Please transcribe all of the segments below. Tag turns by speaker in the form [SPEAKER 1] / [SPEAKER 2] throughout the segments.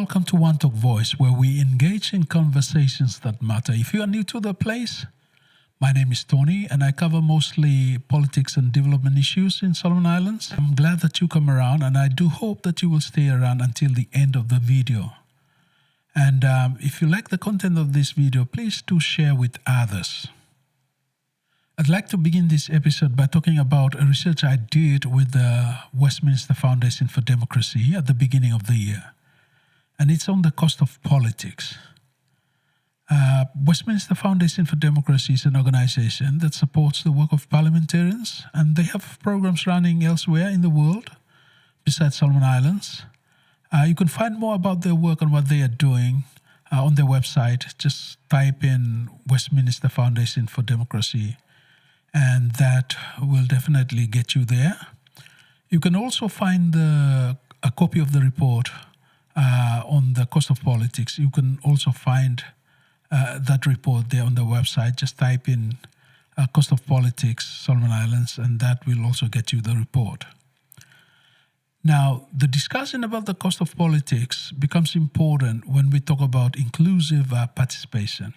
[SPEAKER 1] welcome to Wantok Voice, where we engage in conversations that matter. If you are new to the place, my name is Tony, and I cover mostly politics and development issues in Solomon Islands. I'm glad that you come around, and I do hope that you will stay around until the end of the video. And if you like the content of this video, please do share with others. I'd like to begin this episode by talking about a research I did with the Westminster Foundation for Democracy at the beginning of the year. And it's on the cost of politics. Westminster Foundation for Democracy is an organization that supports the work of parliamentarians, and they have programs running elsewhere in the world besides Solomon Islands. You can find more about their work and what they are doing on their website. Just type in Westminster Foundation for Democracy, and that will definitely get you there. You can also find a copy of the report on the cost of politics. You can also find that report there on the website. Just type in cost of politics, Solomon Islands, and that will also get you the report. Now, the discussion about the cost of politics becomes important when we talk about inclusive participation,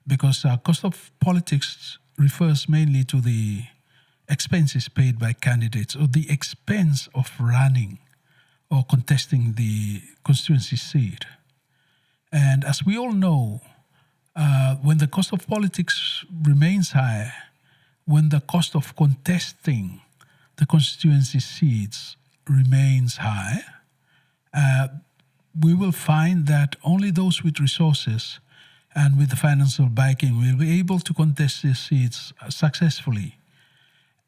[SPEAKER 1] because cost of politics refers mainly to the expenses paid by candidates or the expense of running or contesting the constituency seat. And as we all know, when the cost of politics remains high, when the cost of contesting the constituency seats remains high, we will find that only those with resources and with the financial backing will be able to contest these seats successfully.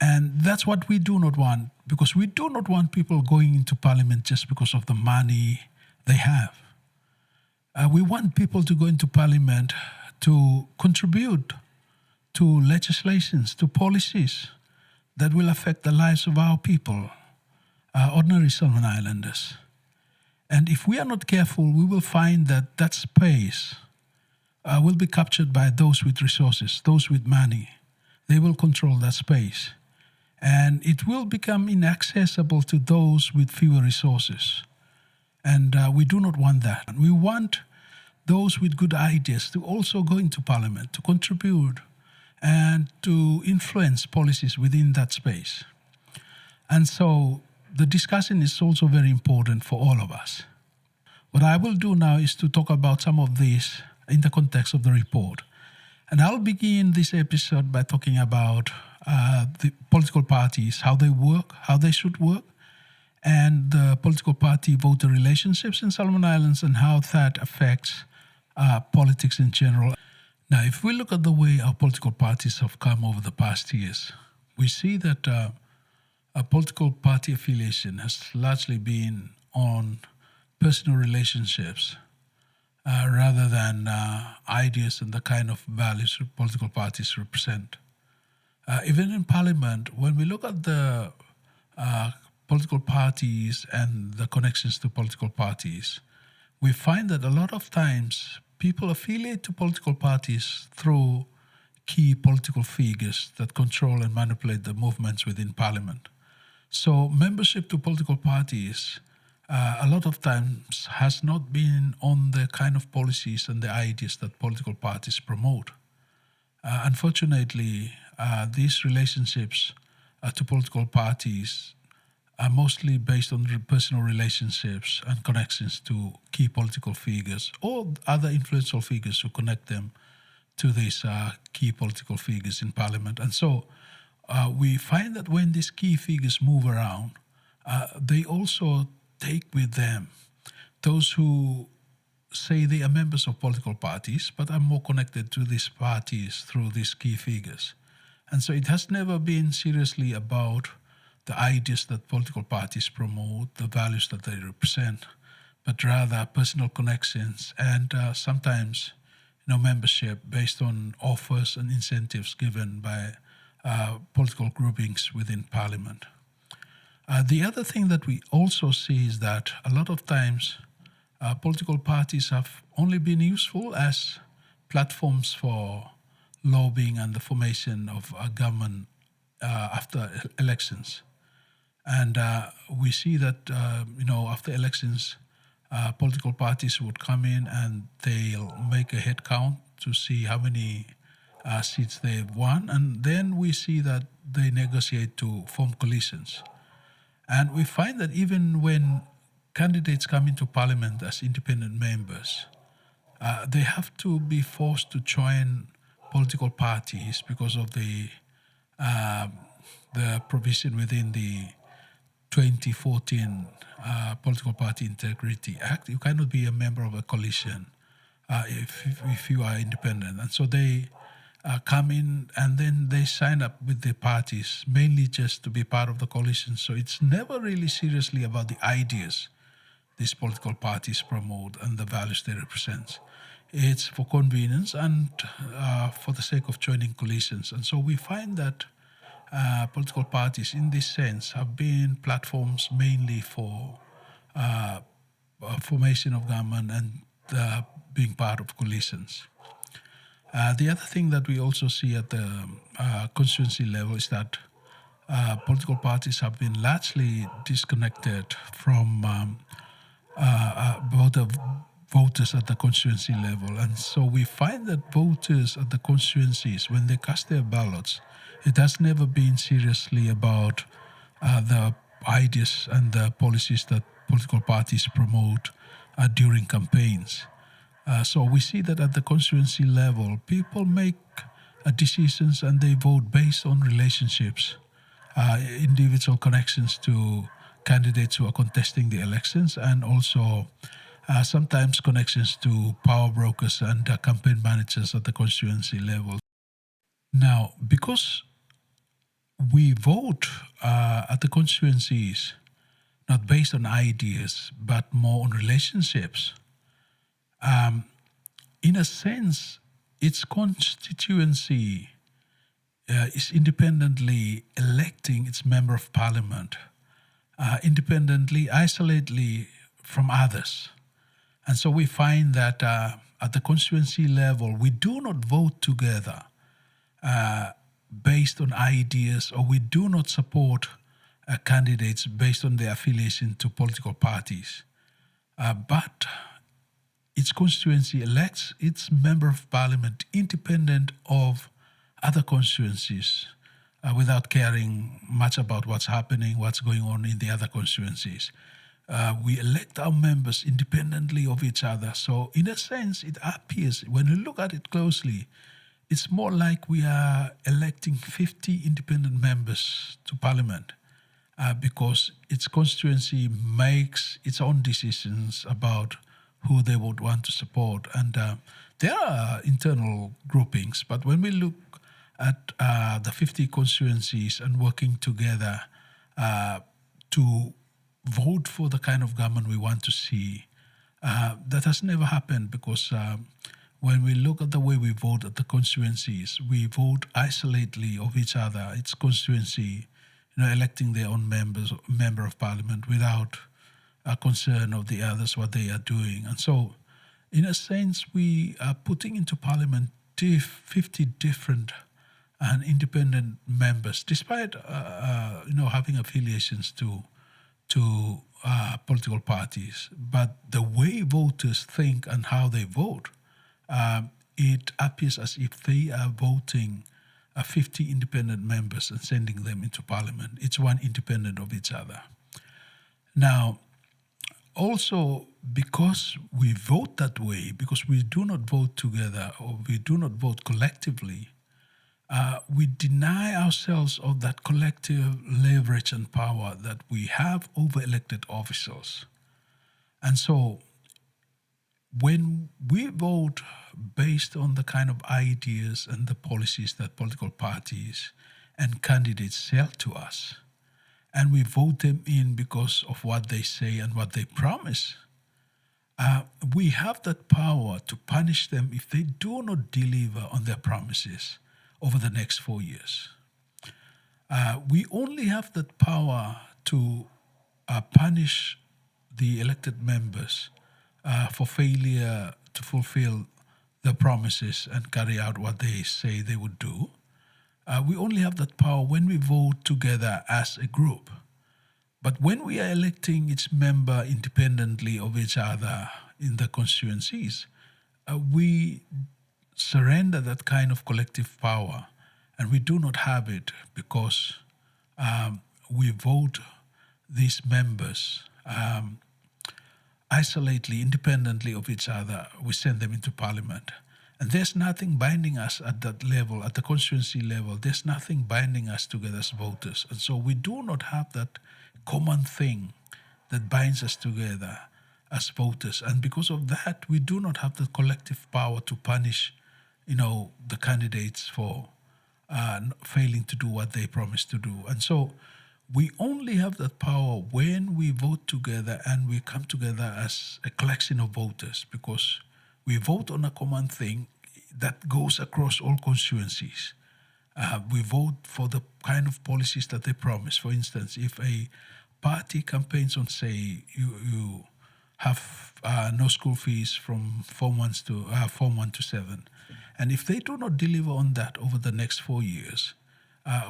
[SPEAKER 1] And that's what we do not want, because we do not want people going into parliament just because of the money they have. We want people to go into parliament to contribute to legislations, to policies that will affect the lives of our people, ordinary Solomon Islanders. And if we are not careful, we will find that that space will be captured by those with resources, those with money. They will control that space. And it will become inaccessible to those with fewer resources. And we do not want that. We want those with good ideas to also go into parliament, to contribute and to influence policies within that space. And so the discussion is also very important for all of us. What I will do now is to talk about some of these in the context of the report. And I'll begin this episode by talking about the political parties, how they work, how they should work, and the political party voter relationships in Solomon Islands and how that affects politics in general. Now, if we look at the way our political parties have come over the past years, we see that a political party affiliation has largely been on personal relationships rather than ideas and the kind of values political parties represent. Even in Parliament, when we look at the political parties and the connections to political parties, we find that a lot of times people affiliate to political parties through key political figures that control and manipulate the movements within Parliament. So membership to political parties a lot of times has not been on the kind of policies and the ideas that political parties promote. Unfortunately, these relationships to political parties are mostly based on personal relationships and connections to key political figures or other influential figures who connect them to these key political figures in Parliament. And so we find that when these key figures move around, they also take with them those who say they are members of political parties but are more connected to these parties through these key figures. And so it has never been seriously about the ideas that political parties promote, the values that they represent, but rather personal connections and sometimes membership based on offers and incentives given by political groupings within Parliament. The other thing that we also see is that a lot of times political parties have only been useful as platforms for lobbying and the formation of a government after elections. And we see that, after elections, political parties would come in and they'll make a head count to see how many seats they've won, and then we see that they negotiate to form coalitions. And we find that even when candidates come into parliament as independent members, they have to be forced to join political parties because of uh, the provision within the 2014 Political Party Integrity Act. You cannot be a member of a coalition if you are independent. And so they come in and then they sign up with the parties, mainly just to be part of the coalition. So it's never really seriously about the ideas these political parties promote and the values they represent. It's for convenience and for the sake of joining coalitions. And so we find that political parties, in this sense, have been platforms mainly for formation of government and being part of coalitions. The other thing that we also see at the constituency level is that political parties have been largely disconnected from voters at the constituency level. And so we find that voters at the constituencies, when they cast their ballots, it has never been seriously about the ideas and the policies that political parties promote during campaigns. So we see that at the constituency level, people make decisions and they vote based on relationships, individual connections to candidates who are contesting the elections, and also sometimes connections to power brokers and campaign managers at the constituency level. Now, because we vote at the constituencies not based on ideas but more on relationships, in a sense, its constituency is independently electing its member of parliament, independently, isolatedly from others. And so we find that at the constituency level, we do not vote together based on ideas, or we do not support candidates based on their affiliation to political parties. But its constituency elects its member of parliament independent of other constituencies, without caring much about what's happening, what's going on in the other constituencies. We elect our members independently of each other. So in a sense, it appears, when you look at it closely, it's more like we are electing 50 independent members to parliament, because its constituency makes its own decisions about who they would want to support. And there are internal groupings, but when we look at the 50 constituencies and working together to vote for the kind of government we want to see, that has never happened, because when we look at the way we vote at the constituencies, we vote isolatedly of each other. It's constituency, electing their own member of parliament without a concern of the others, what they are doing. And so, in a sense, we are putting into parliament 50 different and independent members, despite having affiliations to political parties. But the way voters think and how they vote, it appears as if they are voting 50 independent members and sending them into parliament, each one independent of each other. Now, also, because we vote that way, because we do not vote together or we do not vote collectively, we deny ourselves of that collective leverage and power that we have over elected officials. And so, when we vote based on the kind of ideas and the policies that political parties and candidates sell to us, and we vote them in because of what they say and what they promise, we have that power to punish them if they do not deliver on their promises over the next 4 years. We only have that power to punish the elected members for failure to fulfill the promises and carry out what they say they would do. We only have that power when we vote together as a group. But when we are electing each member independently of each other in the constituencies, we surrender that kind of collective power, and we do not have it because we vote these members isolately, independently of each other. We send them into parliament. And there's nothing binding us at that level, at the constituency level. There's nothing binding us together as voters. And so we do not have that common thing that binds us together as voters. And because of that, we do not have the collective power to punish, the candidates for failing to do what they promised to do. And so we only have that power when we vote together and we come together as a collection of voters, because we vote on a common thing that goes across all constituencies. We vote for the kind of policies that they promise. For instance, if a party campaigns on, say, you have no school fees from Form 1 to 7, and if they do not deliver on that over the next 4 years,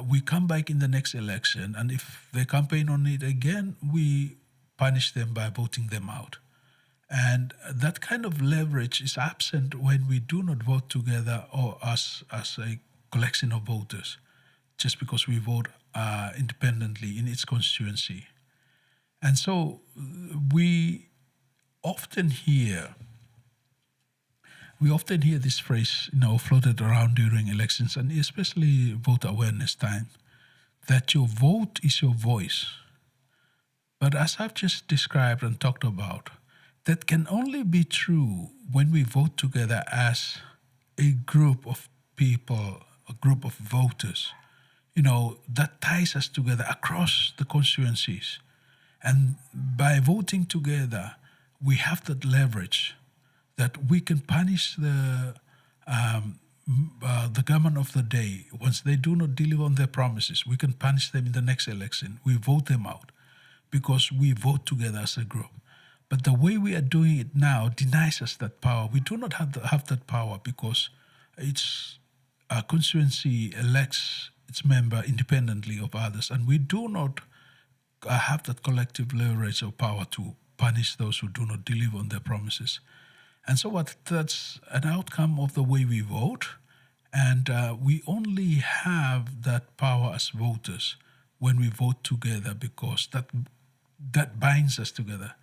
[SPEAKER 1] we come back in the next election, and if they campaign on it again, we punish them by voting them out. And that kind of leverage is absent when we do not vote together or as a collection of voters, just because we vote independently in its constituency. And so we often hear this phrase, floated around during elections, and especially voter awareness time, that your vote is your voice. But as I've just described and talked about, that can only be true when we vote together as a group of people, a group of voters, that ties us together across the constituencies. And by voting together, we have that leverage that we can punish the government of the day. Once they do not deliver on their promises, we can punish them in the next election. We vote them out because we vote together as a group. But the way we are doing it now denies us that power. We do not have that power because a constituency elects its member independently of others, and we do not have that collective leverage of power to punish those who do not deliver on their promises. And so that's an outcome of the way we vote, and we only have that power as voters when we vote together, because that binds us together.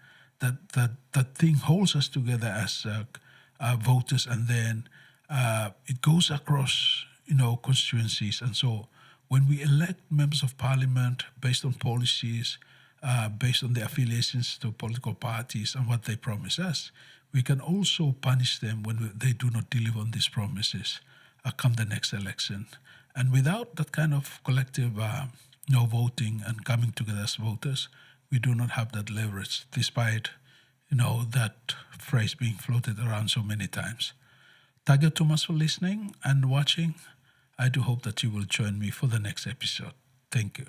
[SPEAKER 1] That thing holds us together as voters, and then it goes across constituencies. And so when we elect members of parliament based on policies, based on their affiliations to political parties and what they promise us, we can also punish them when they do not deliver on these promises come the next election. And without that kind of collective voting and coming together as voters, we do not have that leverage, despite that phrase being floated around so many times. Thank you so much for listening and watching. I do hope that you will join me for the next episode. Thank you.